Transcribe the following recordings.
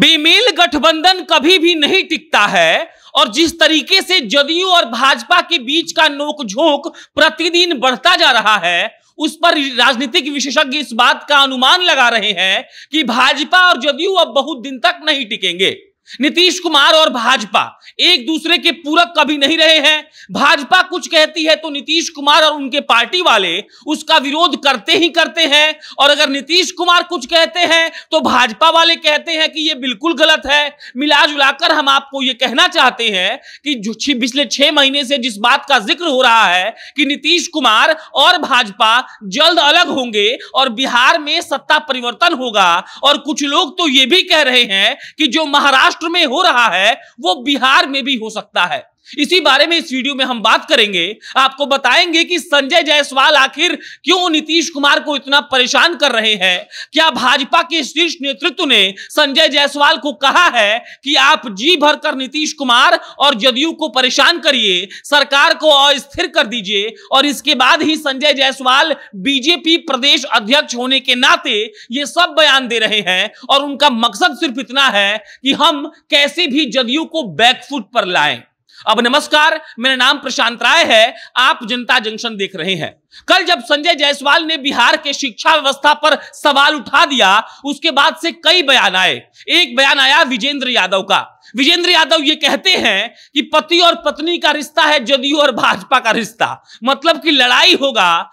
बेमेल गठबंधन कभी भी नहीं टिकता है और जिस तरीके से जदयू और भाजपा के बीच का नोकझोंक प्रतिदिन बढ़ता जा रहा है, उस पर राजनीतिक विशेषज्ञ इस बात का अनुमान लगा रहे हैं कि भाजपा और जदयू अब बहुत दिन तक नहीं टिकेंगे। नीतीश कुमार और भाजपा एक दूसरे के पूरक कभी नहीं रहे हैं। भाजपा कुछ कहती है तो नीतीश कुमार और उनके पार्टी वाले उसका विरोध करते ही करते हैं, और अगर नीतीश कुमार कुछ कहते हैं तो भाजपा वाले कहते हैं कि यह बिल्कुल गलत है। मिला जुलाकर हम आपको यह कहना चाहते हैं कि जो पिछले 6 महीने से जिस बात का जिक्र हो रहा है कि नीतीश कुमार और भाजपा जल्द अलग होंगे और बिहार में सत्ता परिवर्तन होगा, और कुछ लोग तो यह भी कह रहे हैं कि जो महाराष्ट्र में हो रहा है वो बिहार में भी हो सकता है। इसी बारे में इस वीडियो में हम बात करेंगे। आपको बताएंगे कि संजय जायसवाल आखिर क्यों नीतीश कुमार को इतना परेशान कर रहे हैं। क्या भाजपा के शीर्ष नेतृत्व ने संजय जायसवाल को कहा है कि आप जी भरकर नीतीश कुमार और जदयू को परेशान करिए, सरकार को अस्थिर कर दीजिए, और इसके बाद ही संजय जायसवाल बीजेपी प्रदेश अध्यक्ष होने के नाते ये सब बयान दे रहे हैं, और उनका मकसद सिर्फ इतना है कि हम कैसे भी जदयू को बैकफुट पर लाएं। अब नमस्कार, मेरा नाम प्रशांत राय है, आप जनता जंक्शन देख रहे हैं। कल जब संजय जायसवाल ने बिहार के शिक्षा व्यवस्था पर सवाल उठा दिया, उसके बाद से कई बयान आए। एक बयान आया विजेंद्र यादव का। विजेंद्र यादव ये कहते हैं कि पति और पत्नी का रिश्ता है जदयू और भाजपा का रिश्ता, मतलब कि लड़ाई होगा,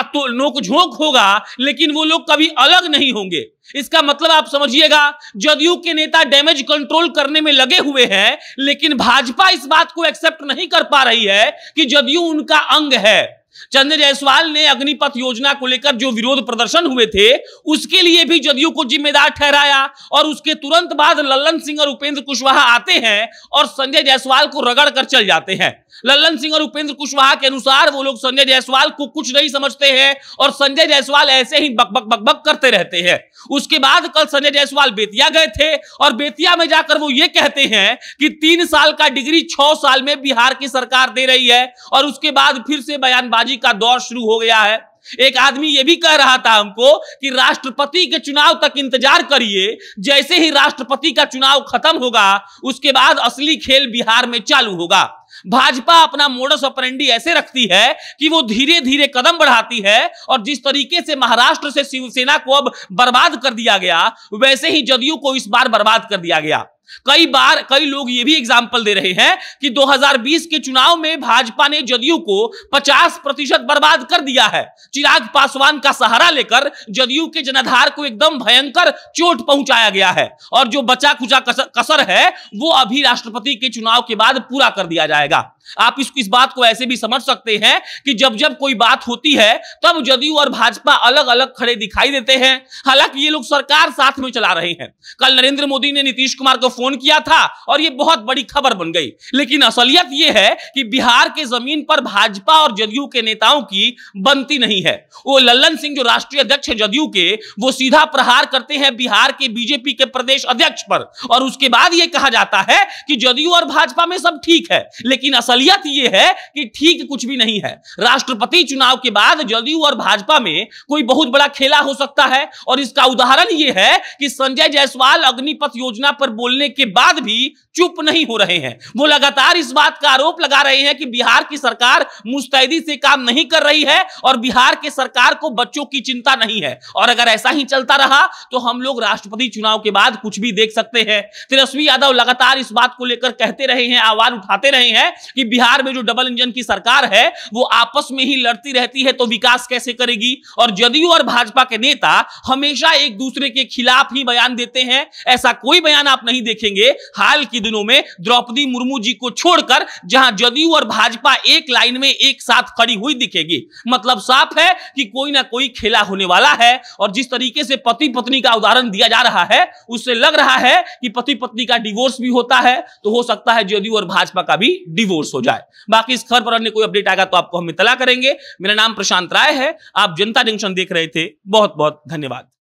तो नोकझोंक होगा, लेकिन वो लोग कभी अलग नहीं होंगे। इसका मतलब आप समझिएगा, जदयू के नेता डैमेज कंट्रोल करने में लगे हुए हैं, लेकिन भाजपा इस बात को एक्सेप्ट नहीं कर पा रही है कि जदयू उनका अंग है। संजय जायसवाल ने अग्निपथ योजना को लेकर जो विरोध प्रदर्शन हुए थे, उसके लिए भी जदयू को जिम्मेदार ठहराया, और उसके तुरंत बाद लल्लन सिंह और उपेंद्र कुशवाहा आते हैं और संजय जायसवाल को रगड़ कर चल जाते हैं। लल्लन सिंह और उपेंद्र कुशवाहा के अनुसार वो लोग संजय जायसवाल को कुछ नहीं समझते हैं और संजय जायसवाल ऐसे ही बकबक बकबक करते रहते हैं। उसके बाद कल संजय जायसवाल बेतिया गए थे और बेतिया में जाकर वो ये कहते हैं कि 3 साल का डिग्री 6 साल में बिहार की सरकार दे रही है, और उसके बाद फिर से बयानबाजी का दौर शुरू हो गया है। एक आदमी यह भी कह रहा था हमको कि राष्ट्रपति के चुनाव तक इंतजार करिए, जैसे ही राष्ट्रपति का चुनाव खत्म होगा उसके बाद असली खेल बिहार में चालू होगा। भाजपा अपना मोडस ऑपरेंडी ऐसे रखती है कि वो धीरे धीरे कदम बढ़ाती है, और जिस तरीके से महाराष्ट्र से शिवसेना को अब बर्बाद कर दिया गया, वैसे ही जदयू को इस बार बर्बाद कर दिया गया। कई लोग ये भी एग्जाम्पल दे रहे हैं कि 2020 के चुनाव में भाजपा ने जदयू को 50% बर्बाद कर दिया है। चिराग पासवान का सहारा लेकर जदयू के जनाधार को एकदम भयंकर चोट पहुंचाया गया है, और जो बचा खुचा कसर है वो अभी राष्ट्रपति के चुनाव के बाद पूरा कर दिया जाएगा। आप इस बात को ऐसे भी समझ सकते हैं कि जब जब कोई बात होती है तब जदयू और भाजपा अलग अलग खड़े दिखाई देते हैं। हालांकि ये लोग सरकार साथ में चला रहे हैं। कल नरेंद्र मोदी ने नीतीश कुमार को फोन किया था और ये बहुत बड़ी खबर बन गई, लेकिन असलियत ये है कि बिहार के जमीन पर भाजपा और जदयू के नेताओं की बनती नहीं है। वो लल्लन सिंह जो राष्ट्रीय अध्यक्ष है जदयू के, वो सीधा प्रहार करते हैं बिहार के बीजेपी के प्रदेश अध्यक्ष पर, और उसके बाद ये कहा जाता है कि जदयू और भाजपा में सब ठीक है, लेकिन असलियत यह है कि ठीक कुछ भी नहीं है। राष्ट्रपति चुनाव के बाद जदयू और भाजपा में कोई बहुत बड़ा खेला हो सकता है, और इसका उदाहरण यह है कि संजय जायसवाल अग्निपथ योजना पर बोलने के बाद भी चुप नहीं हो रहे हैं। वो लगातार इस बात का आरोप लगा रहे हैं कि बिहार की सरकार मुस्तैदी से काम नहीं कर रही है और बिहार के सरकार को बच्चों की चिंता नहीं है, और अगर ऐसा ही चलता रहा तो हम लोग राष्ट्रपति चुनाव के बाद कुछ भी देख सकते हैं। तेजस्वी यादव लगातार इस बात को लेकर कहते रहे हैं, आवाज उठाते रहे हैं कि बिहार में जो डबल इंजन की सरकार है वो आपस में ही लड़ती रहती है तो विकास कैसे करेगी, और जदयू और भाजपा के नेता हमेशा एक दूसरे के खिलाफ ही बयान देते हैं। ऐसा कोई बयान आप नहीं देखेंगे हाल के दिनों में द्रौपदी मुर्मू जी को छोड़कर जहां जदयू और भाजपा एक लाइन में एक साथ खड़ी हुई दिखेगी। मतलब साफ है कि कोई ना कोई खेला होने वाला है, और जिस तरीके से पति पत्नी का उदाहरण दिया जा रहा है उससे लग रहा है कि पति पत्नी का डिवोर्स भी होता है, तो हो सकता है जदयू और भाजपा का भी डिवोर्स हो जाए। बाकी इस खबर पर अन्य कोई अपडेट आएगा तो आपको हम इत्तला करेंगे। मेरा नाम प्रशांत राय है, आप जनता जंक्शन देख रहे थे। बहुत बहुत धन्यवाद।